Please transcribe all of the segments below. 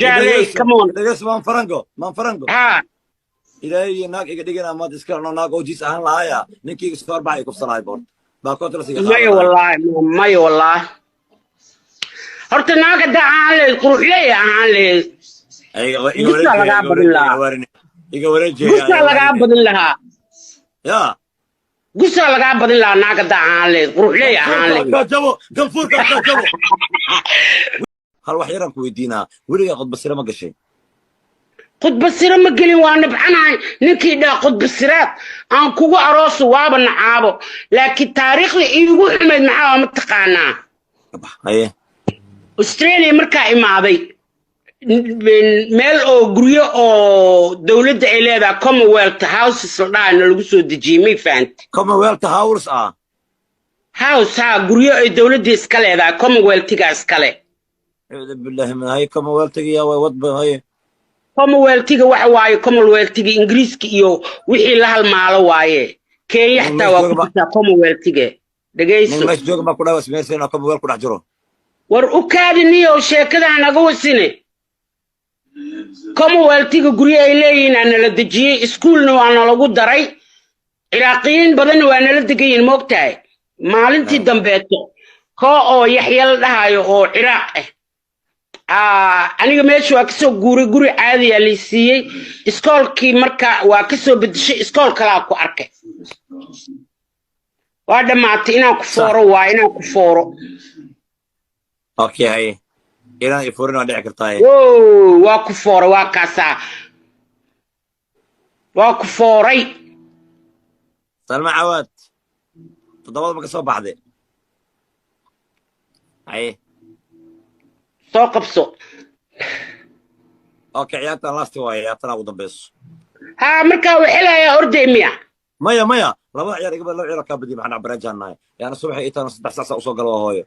Jale, come on. Degas Manfarango. Ha. إلهي ناك إيجا ما تذكر إنه ناك وجيس أهل لايا نكى صار بعيك بصلاة بورد باكوتر سيجا ما والله horta naaga dacaan qurux leeyahay gusa laga badin lahaa naaga dacaan qurux leeyahay hal wax yaran ku weydiina weliga qod basira ma gashay qod basira ma gelin waa nabcanahay ninkii dhaa qod basiraad aan kugu arooso waaba nacaabo laakiin taariikhda iigu xumeed maxaa ma taqaanaa Australia markaa imaaday meel oo guryo oo dawladda ay leedahay Commonwealth Houses la dhaana lagu soo dejiyay ma fahanti Commonwealth House house guryo ay dawladda iska leedahay Commonwealth-ga iska leh billahi ma hay Commonwealth-ga yaa way wadba hay Commonwealth-ga waxa waaye Commonwealth-ga Ingiriiska iyo wixii la halmaalo waaye Kenya xataa waa ku jirtaa Commonwealth-ga dhageyso ma jooga ma ku dhawas meesha Commonwealth ku dhax jiro war u kaadiniyo sheekada anaga wasine Commonwealth-ga guryo ay leeyihiin aan la dejiyay iskuulna waa lagu daray Iraaqiyiin badan waa la degayin moogtahay maalintii dambeeto oo Yaxya la dhahayo oo Iraaq aniga meesha waa kasoo guuray guri caadi ah la siiyay iskoolkii marka waa kasoo bedeshay iskool kala ku arkay waa dhamaatay inaan ku fooro اوكي هاي إيران يفورنا على كرتاي واكفورة واكاسا واكفوري سلمى عواد تضبط بقصة بعدين هاي سوق بسوق اوكي عيالتنا لاستوى عيالتنا وضبس ها مركا وحلا يا أردي ميا لما عيال قبل لو عيال كابدي معنا برجعنا يعني الصبح إيتنا 6 ساعة وصل هوي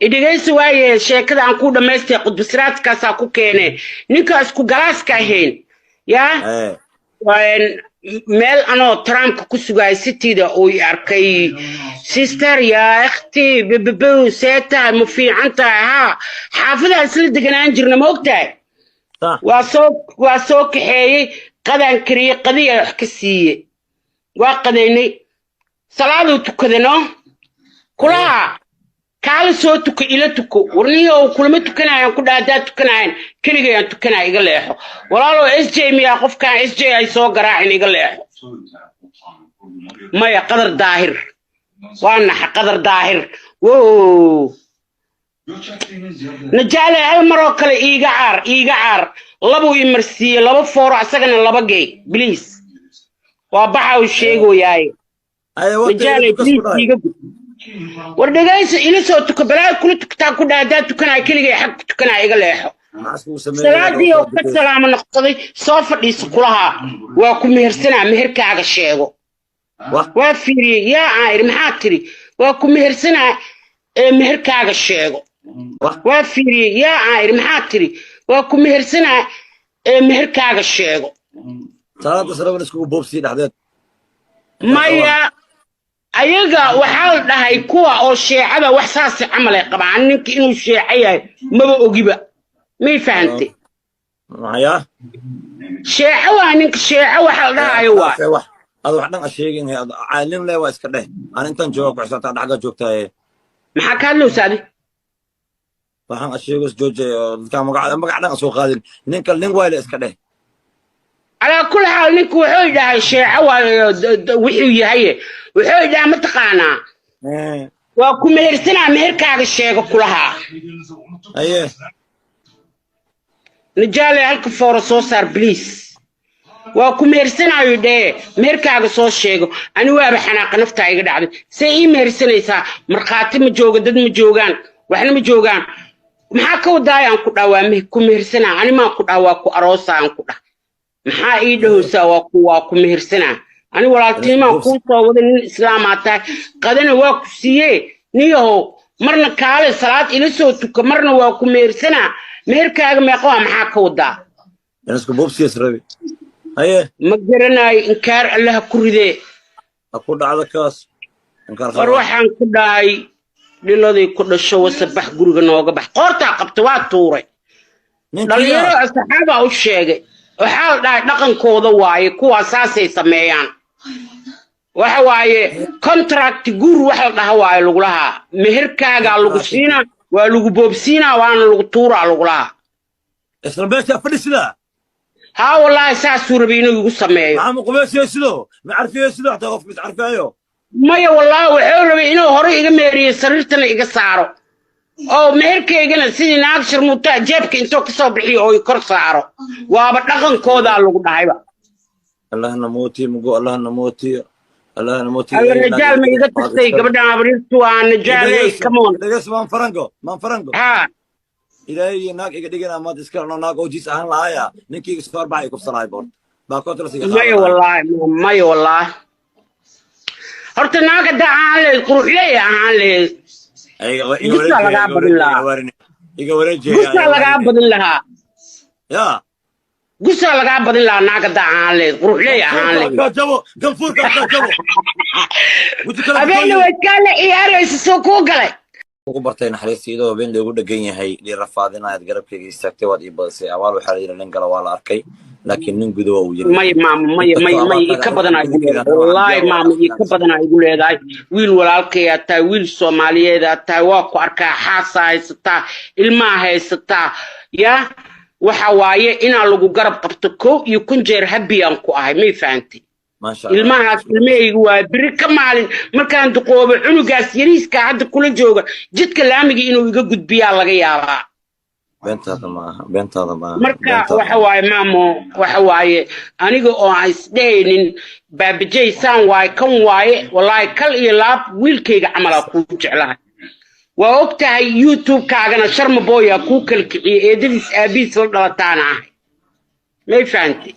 إدغيس واي sheekada aan ku dhameystay qudbisraadkaas ku keenay ninkaas ku galaaska ahayn ya waan meel anoo Trump ku sugay city-da oo arkay sister ya akhti bebe seeta ma fiicanta ha xaafada isla deganaan jirna ma ogtahay waa soo kaxeeyay qadan kariye qadiya wax ka siiyay waa qadaynay salaadu tukadano kulaha kaala soo tuko ila tuko warniyo kulama tukanayaan ku dhaadaa tukanayaan kaliya tukanay iga leexo walaalo SJ miya qofkan SJ ay soo garaacin iga leexo maya qadar daahir waana qadar daahir najaale hal maro kale iiga caar labo imarsiye labo fooro asagana laba gay please waa baxa uu sheegoyaay najaale iiga wardagaysa ila soo tuko balaa kula tuktaa ku dhaadaa tukanay kaliya xaq tukanay iga leexo salaadii oo ka salaamo noqday soo fadhiiso kulaha waa ku mehersanaa meherkaaga sheego waa fiiriyay yaa ayr maxaa tiri waa ku mehersanaa meherkaaga sheego waa fiiriyay yaa ayr maxaa tiri waa ku mehersanaa meherkaaga sheego salaada salaam isku boobsi dhaxdeed maya ayaga waxa la dhahay kuwa oo sheecada wax saas camal ay qabaan ninka inuu sheecayahay maba ogiba ma fahantay maya sheeca waa ninka sheeca waxa la dhahay waa ad wax dhan sheegin caalin leh waa iska dheh aan intan joogo ku xisaataa dhaxga joogtay maxaa ka hadlowsaadi waxaan sheego jooje dadka magac dhan soo qaadin ninka nin waa iska dheh على كل حال نك وحيد هاي الشيعة وحي هي وحيد ما تقانا وكم يرسنا مهرك على الشيعة كلها أيه نجالي هالك فورسو صار بليس وكم يرسنا يدي مهرك على صوت الشيعة أنا وابا حناق نفتح يقعد عبد سيئي مهرسنا يسا مرقاتي مجوغا دد مجوغان وحنا مجوغان محاكو دايان كدا وامه كم يرسنا أنا ما كدا واكو أروسا عن كدا maxaa ii dhahaysaa waa ku mehersanaa ani walaaltiimaa ku soo wada nin islaam ah qadana waa ku siiyay niyahow marna kaale salaad ila soo tuka marna waa ku mehersanaa meherkaaga meeqa maxaa ka wadaa isku boobsiis rabi haye ma garanaay inkaar Allah ku ridee ku dhacda kaas inkaar war waxaan ku dhahay dhiladii ku dhasho wasabax guriga nooga bax qoorta qabta waa tuuray dhalinyaro asxaaba u sheegay waxa la dhahay dhaqankooda waaye kuwa saasay sameeyaan waxa waaye contract guur waxa la dhahaa waaye lagu lahaa meherkaaga lagu siina waa lagu boobsiina waana lagu tuuraa lagu lahaa isla beesha fadhisida ها والله ساسو ربينو يقول سميه عم قبيس يسلو ما عارف يسلو حتى غف متعرفايو ما والله وحول ربينو هوري إيجا ميري سريرتنا إيجا سعرو أو ميركي إيجا سيدي ناقشر موتا جيبك إنتو كسو بحي أو يكر سعرو وابتلقن كودا اللو دايبا الله نموتي مقو الله نموتي الله نموتي الرجال ما إيجا تستي قبل عبريتو عن رجالي كمون دقيس مان فرنقو ها إلهي ناك إيجا ديجنا ما تسكرنا ناك أو جيس أهان لايا نكي سفار باعي كبصلاي بورد باكوت رسيقا ما والله horta naaga dacaan quruxley aan leey gusa laga badin lahaa ya gusa laga badin lahaa naaga dacaan leey quruxley aan leey jabo ganfuurka jabo abeena way kale ciyaarayso soo ku galay ugu bartay naxariistiido been lagu dhagan yahay li rafaadinaad garabkayga istaagtay waad ii badisay abaal waxa la yiraahdaa gala waa la arkay laakiin nin gudo uu yiri may ka badan ay wallahi maama ka badan ay leedahay wiil walaalkay taa wiil Soomaaliyeed taa waa ku arkaa xaasa haysata ilmaha haysata ya waxa waaye in lagu garab qabto ko iyo kun jeer habiyaan ku ahay may fahanti ilmaha ilmeygu waa biri ka maalin markaan duqoobo cunugaas yariiska hadda kula jooga jidka laamiga inuu iga gudbiyaa laga yaabaa بنتها ما marka waxa waaye maamo waxa waaye aniga oo aan isdhaynin baabajay saan waaye kan waaye wallahi kal iyo laab wiilkayga camal ku jeclahay waa ogtahay youtube kaagana sharma boya ku kalkiciye eedadiis aabiis la dhalataana ah may fahanti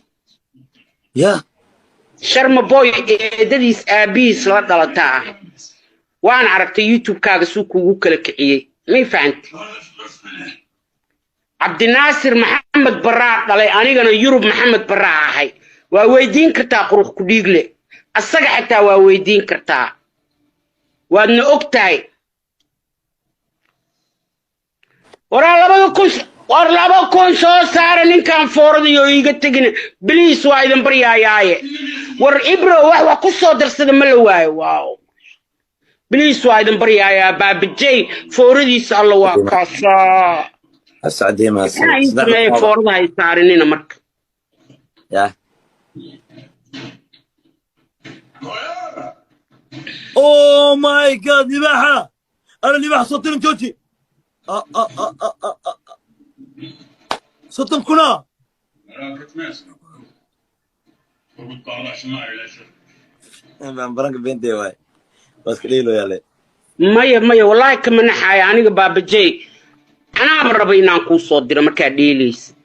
ya sharma boy eedadiis aabiis la dhalataa waan aragtay youtube kaaga suu kugu kala kiciyay may fahanti عبد الناصر محمد براء دلي انيغنا يوروب محمد براء احي وا ويدين كرتا قروخ كديغله اسغا حتى وا ويدين كرتا وادنا اوغتاي لابا كون سو سار نينكان فورديو ايغا تغين بليس وا ايدن برياياي ور ابرو wax ku soo darsada ma la waayo waaw بليس وا ايدن بريايا baabajay fooradiisa alla waa kaasa السعودية ما سمعي فورضها يسارنين مرك يا اوه ماي جاد نباحة انا نباحة صوتين جوجي صوتين كنا برانك بنتي واي بس قليلو يا لي مايا والله كمان حاي انا بابا جاي أنا مرة إن أكون صادرة مركز ديليس.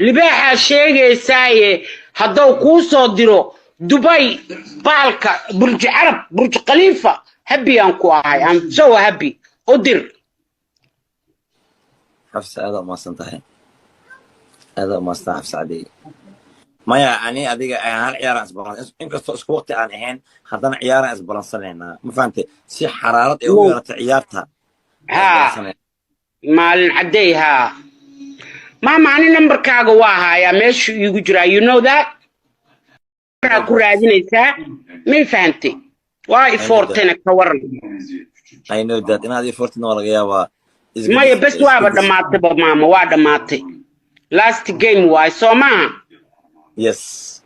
لباحة شيء ساي هذا أكون صادرة دبي بالك برج عرب برج خليفة هبي أنكو هاي أم سو هبي أدير. حفص هذا ما استنتهي هذا ما استنتهي سعدي. ما يعني هذيك يعني عيار اسبرانس إنك وقت عن هين خدنا عيار اسبرانس لنا ما فهمت سي حرارة إيه عيارتها ها مع العديها ما معني نمبر كاغواها يا مش يجرا you know that راكو راجنيسا ما فهمتي واي فورتنا كورن I know that أنا هذه فورتنا ولا جيابا ما يبس وابا دماتي بماما وادا ماتي last game واي so ما yes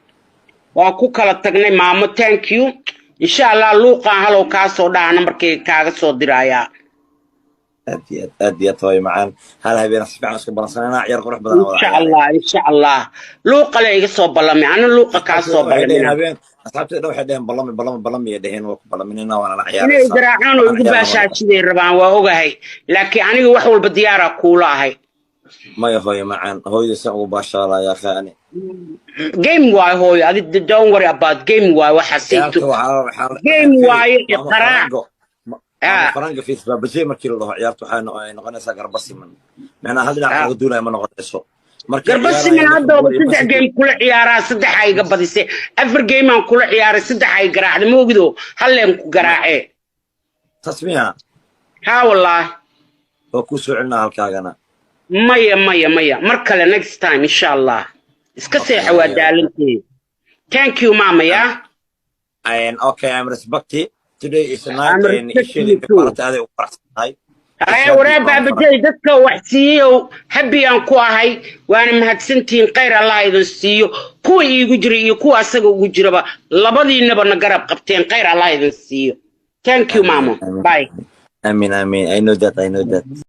وأكو كلا تغني ماما thank you إن شاء الله لوقا هلو كاسو دا نمبركي كاغسو درايا أدي طوي معان هلا هبي نصف عن اسكو بلانسنا عيار قروح بدنا إن شاء الله لوقا لا يغسو بلامي أنا لوقا كاسو بلامي هبين أصحابتي لو حدين بلامي يدهين وكو بلامينينا وانا عيار إني إدراعان ويقباشا شدي الربان وأوغاهي لكن أنا وحول بديارة كولاهي ما يهوي معان هوي سعو باشا يا خاني game واي هوي don't worry about game واي وحسيته game واي قراء فرنجا في سبب بجي مركي الله عيارته حانو نغنيسا قربسي من معنا هذا لا قدونا ما نغنيسو قربسي من هذا وصدح جيم كل عيارة صدح هاي قبضيسي أفر جيم عن كل عيارة صدح هاي قراء مو قدو هل يمكو قراء تسميها ها والله وكوسو عنا هالكاغنا مية مركلة next time إن شاء الله اسكسي حواد عليكي thank you mama yeah and okay I'm respecting today is a night and issue part هذا وقرصناي هاي ورا باب جاي دك وحسيو حبي أن كواهي وأنا مهتسنتين غير الله يدنسيو كو يجري كو أسقو يجربا لبضي نبى نجرب قبتين غير الله يدنسيو thank you mama bye I mean I know that